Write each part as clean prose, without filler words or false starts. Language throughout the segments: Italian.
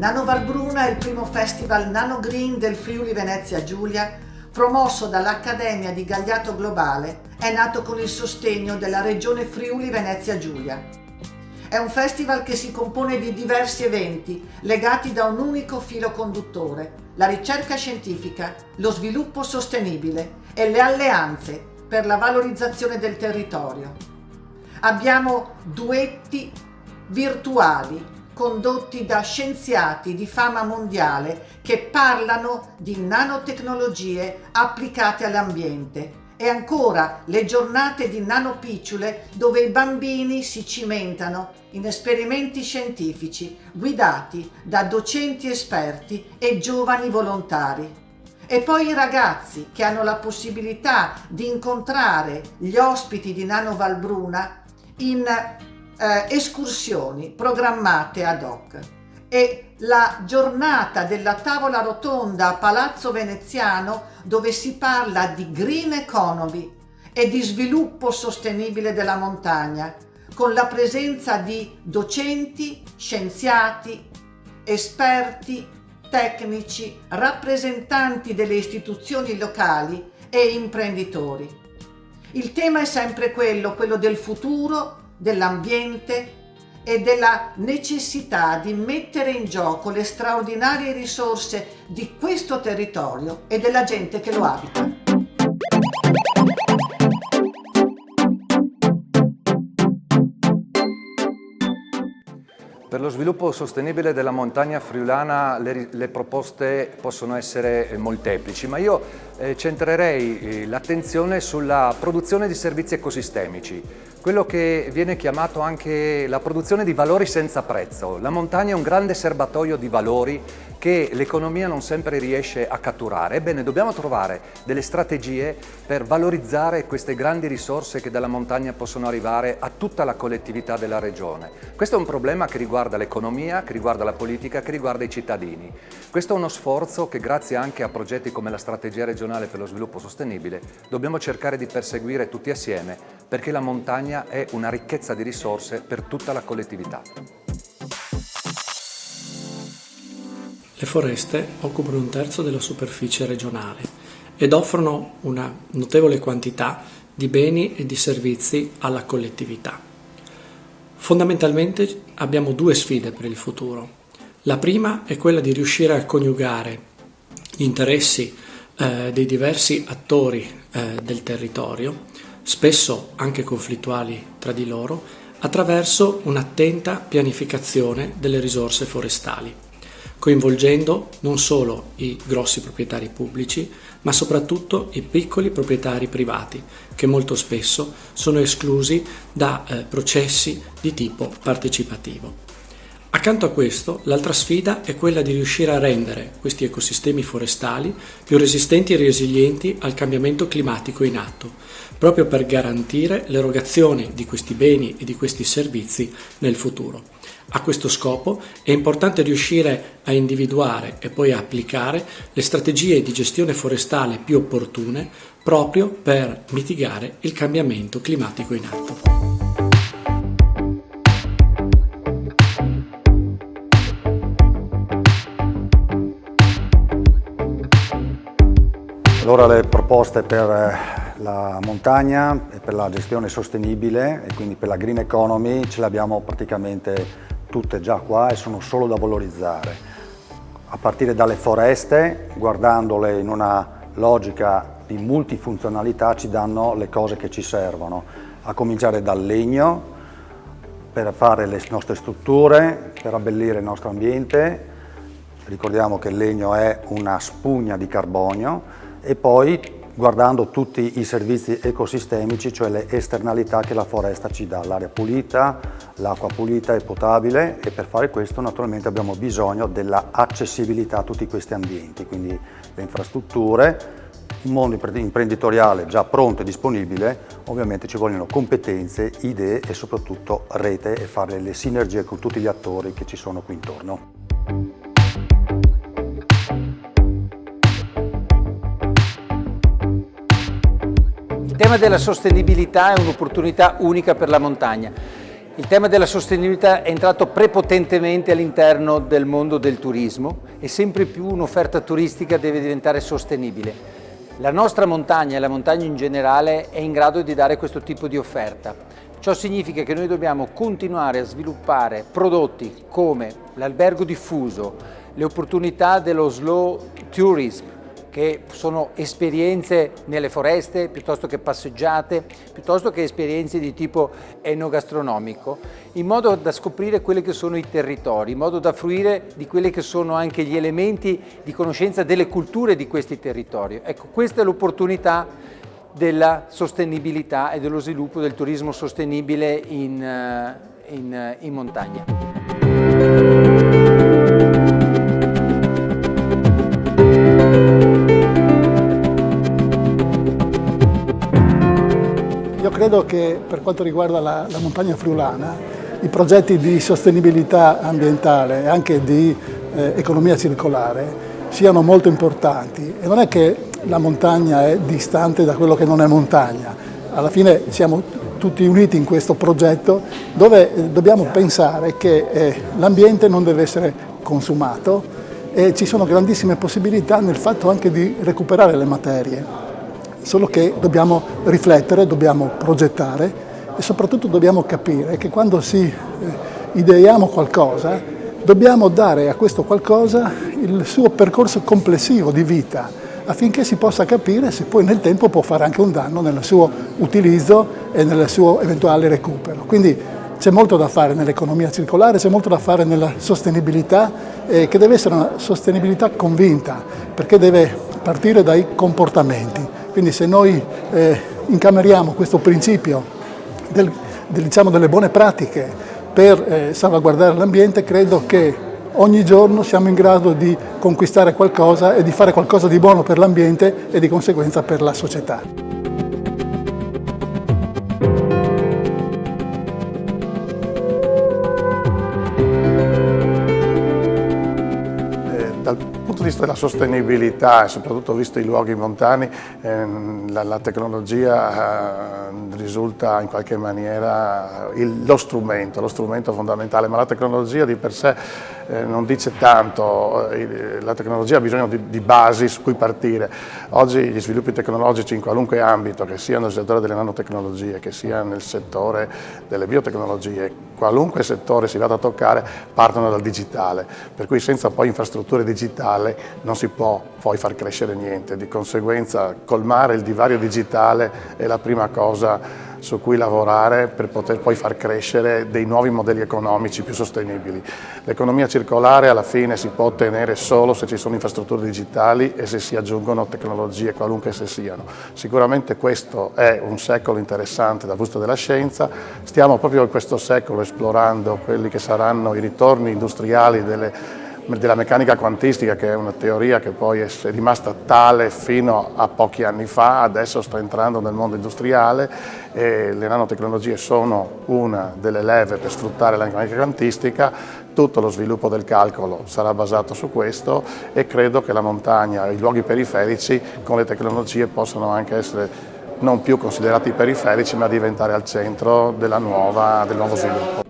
Nano Valbruna è il primo festival Nano Green del Friuli Venezia Giulia, promosso dall'Accademia di Gagliato Globale. È nato con il sostegno della Regione Friuli Venezia Giulia. È un festival che si compone di diversi eventi legati da un unico filo conduttore: la ricerca scientifica, lo sviluppo sostenibile e le alleanze per la valorizzazione del territorio. Abbiamo duetti virtuali condotti da scienziati di fama mondiale che parlano di nanotecnologie applicate all'ambiente. E ancora le giornate di nanopicciole, dove i bambini si cimentano in esperimenti scientifici guidati da docenti esperti e giovani volontari. E poi i ragazzi che hanno la possibilità di incontrare gli ospiti di Nano Valbruna in escursioni programmate ad hoc. E la giornata della tavola rotonda a Palazzo Veneziano, dove si parla di green economy e di sviluppo sostenibile della montagna, con la presenza di docenti, scienziati, esperti, tecnici, rappresentanti delle istituzioni locali e imprenditori. Il tema è sempre quello del futuro, dell'ambiente e della necessità di mettere in gioco le straordinarie risorse di questo territorio e della gente che lo abita. Per lo sviluppo sostenibile della montagna friulana le proposte possono essere molteplici, ma io centrerei l'attenzione sulla produzione di servizi ecosistemici, quello che viene chiamato anche la produzione di valori senza prezzo. La montagna è un grande serbatoio di valori che l'economia non sempre riesce a catturare. Ebbene, dobbiamo trovare delle strategie per valorizzare queste grandi risorse che dalla montagna possono arrivare a tutta la collettività della regione. Questo è un problema che riguarda l'economia, che riguarda la politica, che riguarda i cittadini. Questo è uno sforzo che, grazie anche a progetti come la Strategia regionale per lo sviluppo sostenibile, dobbiamo cercare di perseguire tutti assieme, perché la montagna è una ricchezza di risorse per tutta la collettività. Le foreste occupano un terzo della superficie regionale ed offrono una notevole quantità di beni e di servizi alla collettività. Fondamentalmente abbiamo due sfide per il futuro. La prima è quella di riuscire a coniugare gli interessi dei diversi attori del territorio, spesso anche conflittuali tra di loro, attraverso un'attenta pianificazione delle risorse forestali, coinvolgendo non solo i grossi proprietari pubblici, ma soprattutto i piccoli proprietari privati, che molto spesso sono esclusi da processi di tipo partecipativo. Accanto a questo, l'altra sfida è quella di riuscire a rendere questi ecosistemi forestali più resistenti e resilienti al cambiamento climatico in atto, proprio per garantire l'erogazione di questi beni e di questi servizi nel futuro. A questo scopo è importante riuscire a individuare e poi a applicare le strategie di gestione forestale più opportune proprio per mitigare il cambiamento climatico in atto. Allora le proposte per la montagna e per la gestione sostenibile e quindi per la green economy ce le abbiamo praticamente tutte già qua e sono solo da valorizzare. A partire dalle foreste, guardandole in una logica di multifunzionalità, ci danno le cose che ci servono, a cominciare dal legno per fare le nostre strutture, per abbellire il nostro ambiente. Ricordiamo che il legno è una spugna di carbonio. E poi guardando tutti i servizi ecosistemici, cioè le esternalità che la foresta ci dà, l'aria pulita, l'acqua pulita e potabile, e per fare questo naturalmente abbiamo bisogno della accessibilità a tutti questi ambienti, quindi le infrastrutture, un mondo imprenditoriale già pronto e disponibile, ovviamente ci vogliono competenze, idee e soprattutto rete e fare le sinergie con tutti gli attori che ci sono qui intorno. Il tema della sostenibilità è un'opportunità unica per la montagna. Il tema della sostenibilità è entrato prepotentemente all'interno del mondo del turismo e sempre più un'offerta turistica deve diventare sostenibile. La nostra montagna e la montagna in generale è in grado di dare questo tipo di offerta. Ciò significa che noi dobbiamo continuare a sviluppare prodotti come l'albergo diffuso, le opportunità dello slow tourism, che sono esperienze nelle foreste piuttosto che passeggiate, piuttosto che esperienze di tipo enogastronomico, in modo da scoprire quelli che sono i territori, in modo da fruire di quelli che sono anche gli elementi di conoscenza delle culture di questi territori. Ecco, questa è l'opportunità della sostenibilità e dello sviluppo del turismo sostenibile in montagna. Io credo che per quanto riguarda la montagna friulana, i progetti di sostenibilità ambientale e anche di economia circolare siano molto importanti. E non è che la montagna è distante da quello che non è montagna. Alla fine siamo tutti uniti in questo progetto dove dobbiamo pensare che l'ambiente non deve essere consumato e ci sono grandissime possibilità nel fatto anche di recuperare le materie. Solo che dobbiamo riflettere, dobbiamo progettare e soprattutto dobbiamo capire che quando ideiamo qualcosa dobbiamo dare a questo qualcosa il suo percorso complessivo di vita affinché si possa capire se poi nel tempo può fare anche un danno nel suo utilizzo e nel suo eventuale recupero. Quindi c'è molto da fare nell'economia circolare, c'è molto da fare nella sostenibilità che deve essere una sostenibilità convinta perché deve partire dai comportamenti. Quindi se noi incameriamo questo principio delle buone pratiche per salvaguardare l'ambiente, credo che ogni giorno siamo in grado di conquistare qualcosa e di fare qualcosa di buono per l'ambiente e di conseguenza per la società. Dal punto di vista della sostenibilità e soprattutto visto i luoghi montani, la tecnologia risulta in qualche maniera lo strumento fondamentale, ma la tecnologia di per sé non dice tanto. La tecnologia ha bisogno di basi su cui partire. Oggi gli sviluppi tecnologici in qualunque ambito, che sia nel settore delle nanotecnologie, che sia nel settore delle biotecnologie, qualunque settore si vada a toccare, partono dal digitale, per cui senza poi infrastrutture digitali non si può poi far crescere niente. Di conseguenza colmare il divario digitale è la prima cosa su cui lavorare per poter poi far crescere dei nuovi modelli economici più sostenibili. L'economia circolare alla fine si può ottenere solo se ci sono infrastrutture digitali e se si aggiungono tecnologie qualunque esse siano. Sicuramente questo è un secolo interessante dal punto di vista della scienza. Stiamo proprio in questo secolo esplorando quelli che saranno i ritorni industriali della meccanica quantistica, che è una teoria che poi è rimasta tale fino a pochi anni fa, adesso sta entrando nel mondo industriale e le nanotecnologie sono una delle leve per sfruttare la meccanica quantistica. Tutto lo sviluppo del calcolo sarà basato su questo e credo che la montagna e i luoghi periferici con le tecnologie possano anche essere non più considerati periferici ma diventare al centro del nuovo sviluppo.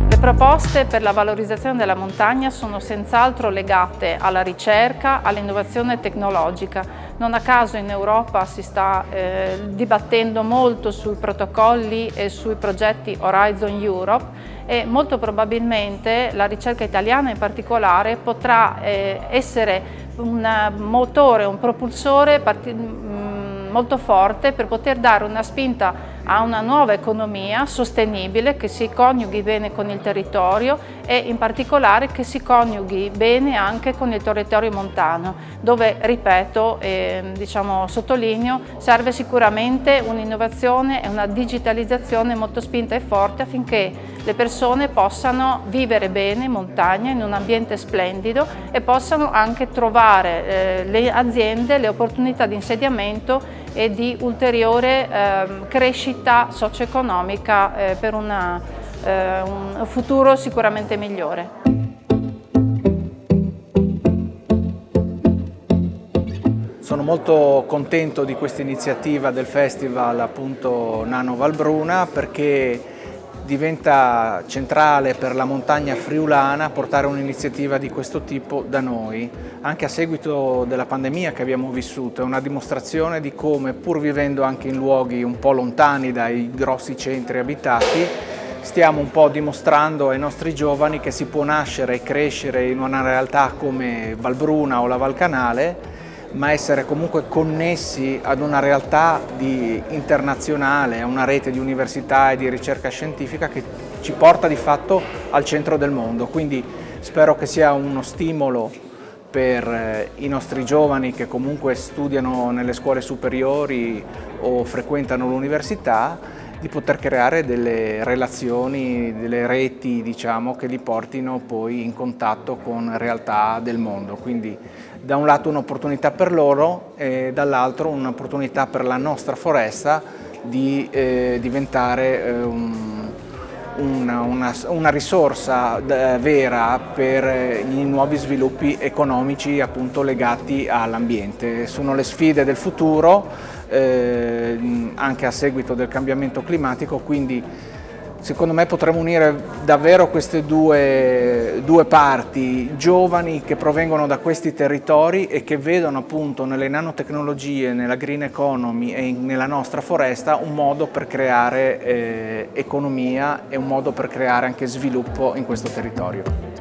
Le proposte per la valorizzazione della montagna sono senz'altro legate alla ricerca, all'innovazione tecnologica. Non a caso in Europa si sta dibattendo molto sui protocolli e sui progetti Horizon Europe e molto probabilmente la ricerca italiana in particolare potrà essere un motore, un propulsore molto forte per poter dare una spinta a una nuova economia sostenibile che si coniughi bene con il territorio e in particolare che si coniughi bene anche con il territorio montano, dove, ripeto, sottolineo, serve sicuramente un'innovazione e una digitalizzazione molto spinta e forte affinché le persone possano vivere bene in montagna, in un ambiente splendido e possano anche trovare le aziende le opportunità di insediamento e di ulteriore crescita socio-economica per un futuro sicuramente migliore. Sono molto contento di questa iniziativa del festival appunto Nano Valbruna, perché diventa centrale per la montagna friulana portare un'iniziativa di questo tipo da noi, anche a seguito della pandemia che abbiamo vissuto. È una dimostrazione di come, pur vivendo anche in luoghi un po' lontani dai grossi centri abitati, stiamo un po' dimostrando ai nostri giovani che si può nascere e crescere in una realtà come Valbruna o la Val Canale, ma essere comunque connessi ad una realtà internazionale, a una rete di università e di ricerca scientifica che ci porta di fatto al centro del mondo. Quindi spero che sia uno stimolo per i nostri giovani che comunque studiano nelle scuole superiori o frequentano l'università, di poter creare delle relazioni, delle reti, diciamo, che li portino poi in contatto con realtà del mondo. Quindi da un lato un'opportunità per loro e dall'altro un'opportunità per la nostra foresta di diventare una risorsa vera per i nuovi sviluppi economici appunto legati all'ambiente. Sono le sfide del futuro, anche a seguito del cambiamento climatico, quindi secondo me potremmo unire davvero queste due parti, giovani che provengono da questi territori e che vedono appunto nelle nanotecnologie, nella green economy e nella nostra foresta un modo per creare economia e un modo per creare anche sviluppo in questo territorio.